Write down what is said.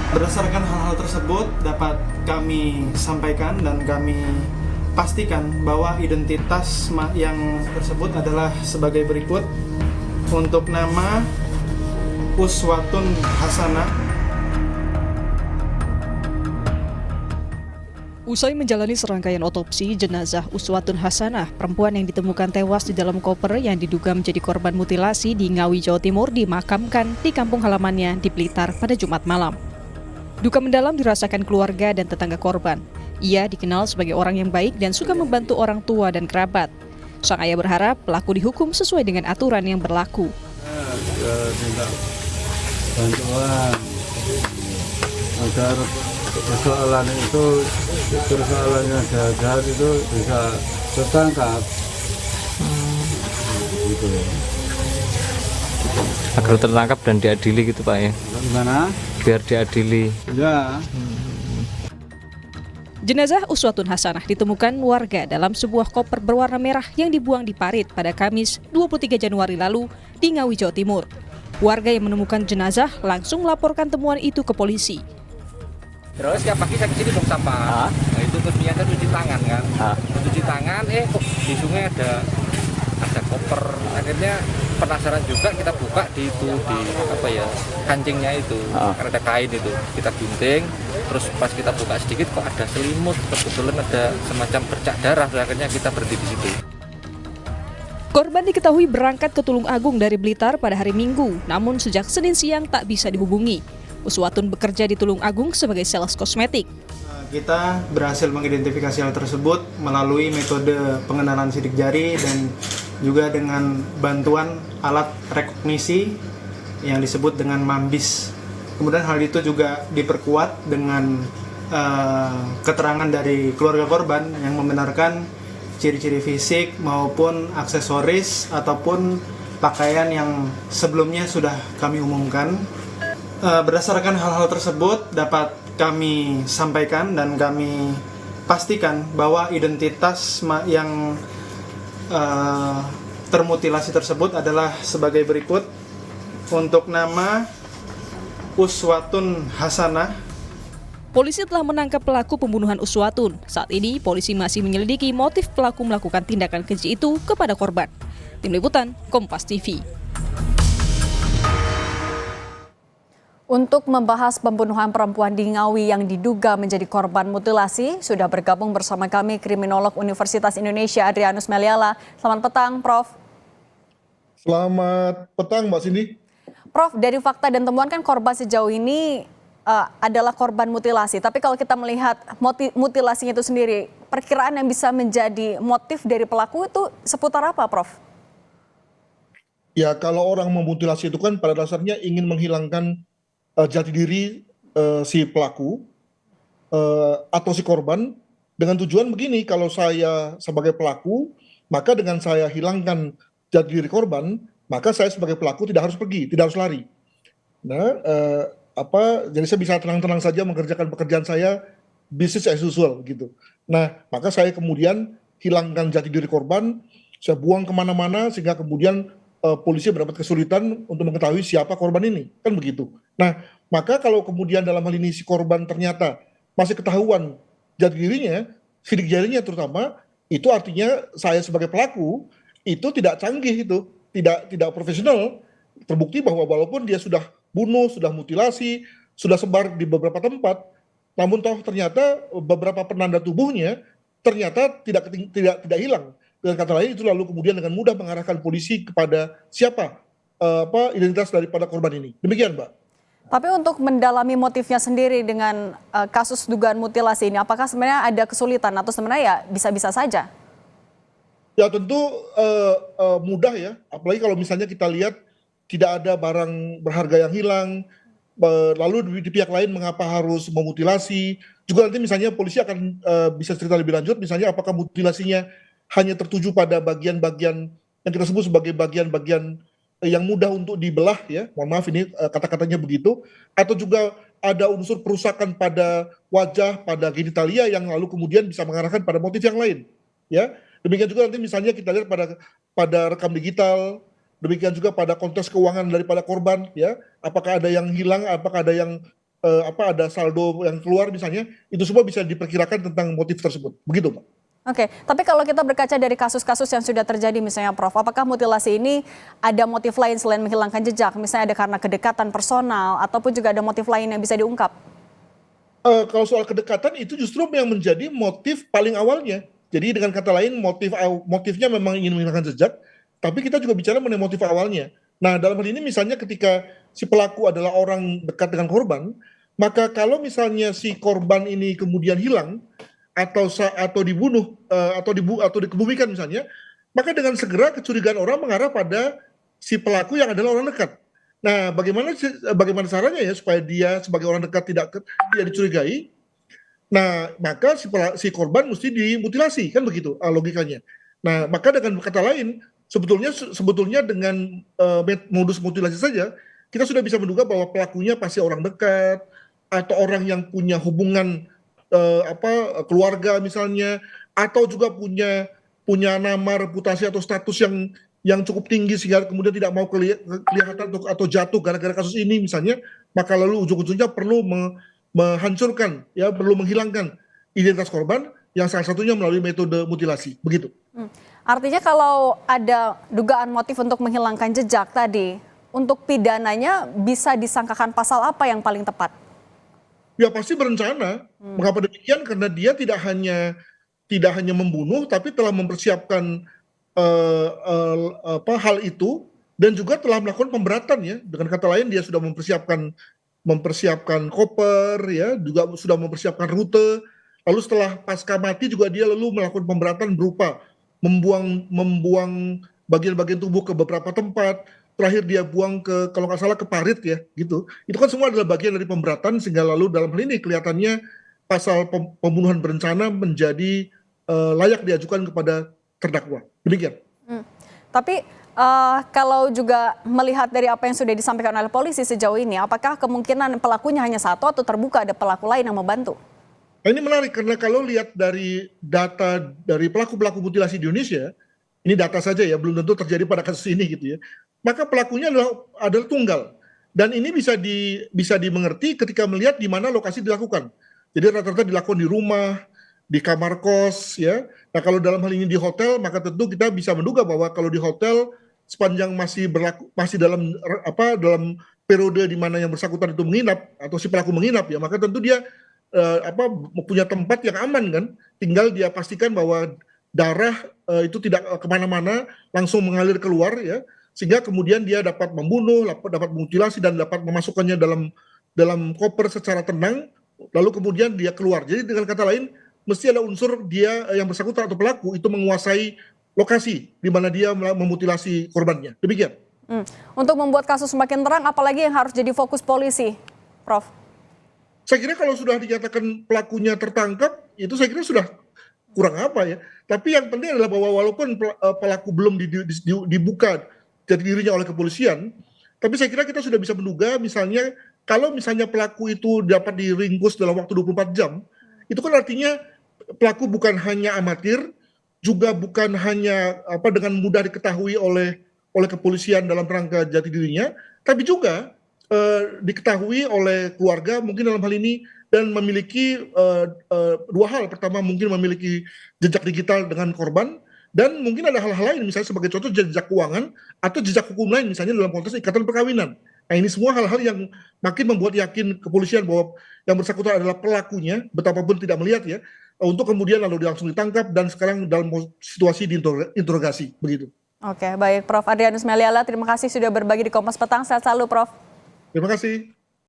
Berdasarkan hal-hal tersebut dapat kami sampaikan dan kami pastikan bahwa identitas yang tersebut adalah sebagai berikut. Untuk nama Uswatun Hasanah. Usai menjalani serangkaian otopsi jenazah Uswatun Hasanah, perempuan yang ditemukan tewas di dalam koper yang diduga menjadi korban mutilasi di Ngawi, Jawa Timur dimakamkan di kampung halamannya di Blitar pada Jumat malam. Duka mendalam dirasakan keluarga dan tetangga korban. Ia dikenal sebagai orang yang baik dan suka membantu orang tua dan kerabat. Sang ayah berharap pelaku dihukum sesuai dengan aturan yang berlaku. Minta bantuan agar persoalannya jahat itu bisa tertangkap. Gitu. Agar tertangkap dan diadili gitu Pak ya? Gimana? Biar diadili. Ya. Jenazah Uswatun Hasanah ditemukan warga dalam sebuah koper berwarna merah yang dibuang di parit pada Kamis 23 Januari lalu di Ngawi, Jawa Timur. Warga yang menemukan jenazah langsung melaporkan temuan itu ke polisi. Terus tiap pagi saya kesini buang sampah. Nah, itu terus niatnya cuci tangan kan. Cuci tangan, kok di sungai ada koper. Akhirnya penasaran juga, kita buka di kancingnya itu. Karena ada kain itu. Kita gunting, terus pas kita buka sedikit kok ada selimut, kebetulan ada semacam bercak darah. Akhirnya kita berhenti di situ. Korban diketahui berangkat ke Tulung Agung dari Blitar pada hari Minggu, namun sejak Senin siang tak bisa dihubungi. Uswatun bekerja di Tulung Agung sebagai sales kosmetik. Kita berhasil mengidentifikasi hal tersebut melalui metode pengenalan sidik jari dan juga dengan bantuan alat rekognisi yang disebut dengan MAMBIS. Kemudian hal itu juga diperkuat dengan keterangan dari keluarga korban yang membenarkan ciri-ciri fisik maupun aksesoris ataupun pakaian yang sebelumnya sudah kami umumkan. Berdasarkan hal-hal tersebut dapat kami sampaikan dan kami pastikan bahwa identitas yang termutilasi tersebut adalah sebagai berikut. Untuk nama Uswatun Hasanah. Polisi telah menangkap pelaku pembunuhan Uswatun. Saat ini polisi masih menyelidiki motif pelaku melakukan tindakan keji itu kepada korban. Tim Liputan, Kompas TV. Untuk membahas pembunuhan perempuan di Ngawi yang diduga menjadi korban mutilasi, sudah bergabung bersama kami kriminolog Universitas Indonesia Adrianus Meliala. Selamat petang, Prof. Selamat petang, Mbak Cindy. Prof, dari fakta dan temuan kan korban sejauh ini adalah korban mutilasi. Tapi kalau kita melihat mutilasinya itu sendiri, perkiraan yang bisa menjadi motif dari pelaku itu seputar apa, Prof? Ya, kalau orang memutilasi itu kan pada dasarnya ingin menghilangkan jati diri si pelaku atau si korban dengan tujuan begini, kalau saya sebagai pelaku, maka dengan saya hilangkan jati diri korban, maka saya sebagai pelaku tidak harus pergi, tidak harus lari. Nah, jadi saya bisa tenang-tenang saja mengerjakan pekerjaan saya, business as usual gitu. Nah, maka saya kemudian hilangkan jati diri korban, saya buang kemana-mana sehingga kemudian polisi mendapat kesulitan untuk mengetahui siapa korban ini, kan begitu. Nah, maka kalau kemudian dalam hal ini si korban ternyata masih ketahuan jati dirinya, sidik jarinya terutama, itu artinya saya sebagai pelaku itu tidak canggih, itu tidak profesional. Terbukti bahwa walaupun dia sudah bunuh, sudah mutilasi, sudah sebar di beberapa tempat, namun toh ternyata beberapa penanda tubuhnya ternyata tidak hilang. Dengan kata lain, itu lalu kemudian dengan mudah mengarahkan polisi kepada siapa identitas daripada korban ini. Demikian, Mbak. Tapi untuk mendalami motifnya sendiri dengan kasus dugaan mutilasi ini, apakah sebenarnya ada kesulitan atau sebenarnya ya bisa-bisa saja? Ya tentu mudah ya, apalagi kalau misalnya kita lihat tidak ada barang berharga yang hilang, lalu di pihak lain mengapa harus memutilasi. Juga nanti misalnya polisi akan bisa cerita lebih lanjut, misalnya apakah mutilasinya hanya tertuju pada bagian-bagian yang kita sebut sebagai bagian-bagian yang mudah untuk dibelah ya, mohon maaf ini kata-katanya begitu, atau juga ada unsur perusakan pada wajah, pada genitalia yang lalu kemudian bisa mengarahkan pada motif yang lain ya. Demikian juga nanti misalnya kita lihat pada rekam digital, demikian juga pada konteks keuangan daripada korban ya, apakah ada yang hilang, apakah ada yang ada saldo yang keluar misalnya, itu semua bisa diperkirakan tentang motif tersebut. Begitu, Pak. Oke, tapi kalau kita berkaca dari kasus-kasus yang sudah terjadi misalnya Prof, apakah mutilasi ini ada motif lain selain menghilangkan jejak? Misalnya ada karena kedekatan personal ataupun juga ada motif lain yang bisa diungkap? Kalau soal kedekatan itu justru yang menjadi motif paling awalnya. Jadi dengan kata lain motifnya memang ingin menghilangkan jejak, tapi kita juga bicara mengenai motif awalnya. Nah, dalam hal ini misalnya ketika si pelaku adalah orang dekat dengan korban, maka kalau misalnya si korban ini kemudian hilang atau dibunuh atau dikebumikan misalnya, maka dengan segera kecurigaan orang mengarah pada si pelaku yang adalah orang dekat. Nah, bagaimana caranya ya supaya dia sebagai orang dekat tidak dicurigai? Nah, maka si korban mesti dimutilasi, kan begitu logikanya. Nah, maka dengan kata lain, sebetulnya dengan modus mutilasi saja kita sudah bisa menduga bahwa pelakunya pasti orang dekat atau orang yang punya hubungan keluarga misalnya, atau juga punya nama, reputasi atau status yang cukup tinggi sehingga kemudian tidak mau kelihatan atau jatuh gara-gara kasus ini misalnya, maka lalu ujung-ujungnya perlu menghancurkan, ya, perlu menghilangkan identitas korban yang salah satunya melalui metode mutilasi, begitu. Artinya kalau ada dugaan motif untuk menghilangkan jejak tadi, untuk pidananya bisa disangkakan pasal apa yang paling tepat? Ya pasti berencana. Mengapa demikian? Karena dia tidak hanya membunuh, tapi telah mempersiapkan hal itu dan juga telah melakukan pemberatan, ya. Dengan kata lain dia sudah mempersiapkan koper, ya, juga sudah mempersiapkan rute. Lalu setelah pasca mati juga dia lalu melakukan pemberatan berupa membuang bagian-bagian tubuh ke beberapa tempat. Terakhir dia buang kalau nggak salah ke parit, ya, gitu. Itu kan semua adalah bagian dari pemberatan sehingga lalu dalam hal ini kelihatannya pasal pembunuhan berencana menjadi layak diajukan kepada terdakwa. Demikian. Tapi kalau juga melihat dari apa yang sudah disampaikan oleh polisi sejauh ini, apakah kemungkinan pelakunya hanya satu atau terbuka ada pelaku lain yang membantu? Nah, ini menarik karena kalau lihat dari data dari pelaku-pelaku mutilasi di Indonesia, ini data saja ya, belum tentu terjadi pada kasus ini gitu ya. Maka pelakunya adalah tunggal. Dan ini bisa dimengerti ketika melihat di mana lokasi dilakukan. Jadi rata-rata dilakukan di rumah, di kamar kos, ya. Nah, kalau dalam hal ini di hotel, maka tentu kita bisa menduga bahwa kalau di hotel sepanjang masih dalam periode di mana yang bersangkutan itu menginap atau si pelaku menginap, ya, maka tentu dia punya tempat yang aman, kan. Tinggal dia pastikan bahwa darah itu tidak kemana-mana, langsung mengalir keluar, ya, sehingga kemudian dia dapat membunuh, dapat memutilasi dan dapat memasukkannya dalam koper secara tenang, lalu kemudian dia keluar. Jadi dengan kata lain, mesti ada unsur dia yang bersangkutan atau pelaku itu menguasai lokasi di mana dia memutilasi korbannya. Demikian. Untuk membuat kasus semakin terang, apalagi yang harus jadi fokus polisi, Prof? Saya kira kalau sudah dinyatakan pelakunya tertangkap, itu saya kira sudah kurang apa, ya. Tapi yang penting adalah bahwa walaupun pelaku belum dibuka jati dirinya oleh kepolisian, tapi saya kira kita sudah bisa menduga misalnya kalau misalnya pelaku itu dapat diringkus dalam waktu 24 jam, itu kan artinya pelaku bukan hanya amatir, juga bukan hanya dengan mudah diketahui oleh kepolisian dalam rangka jati dirinya, tapi juga diketahui oleh keluarga mungkin dalam hal ini dan memiliki dua hal. Pertama, mungkin memiliki jejak digital dengan korban, dan mungkin ada hal-hal lain, misalnya sebagai contoh jejak keuangan atau jejak hukum lain, misalnya dalam konteks ikatan perkawinan. Nah, ini semua hal-hal yang makin membuat yakin kepolisian bahwa yang bersangkutan adalah pelakunya, betapapun tidak melihat, ya, untuk kemudian lalu langsung ditangkap dan sekarang dalam situasi diinterogasi, begitu. Oke, baik, Prof. Adrianus Meliala, terima kasih sudah berbagi di Kompas Petang. Sehat selalu, Prof. Terima kasih.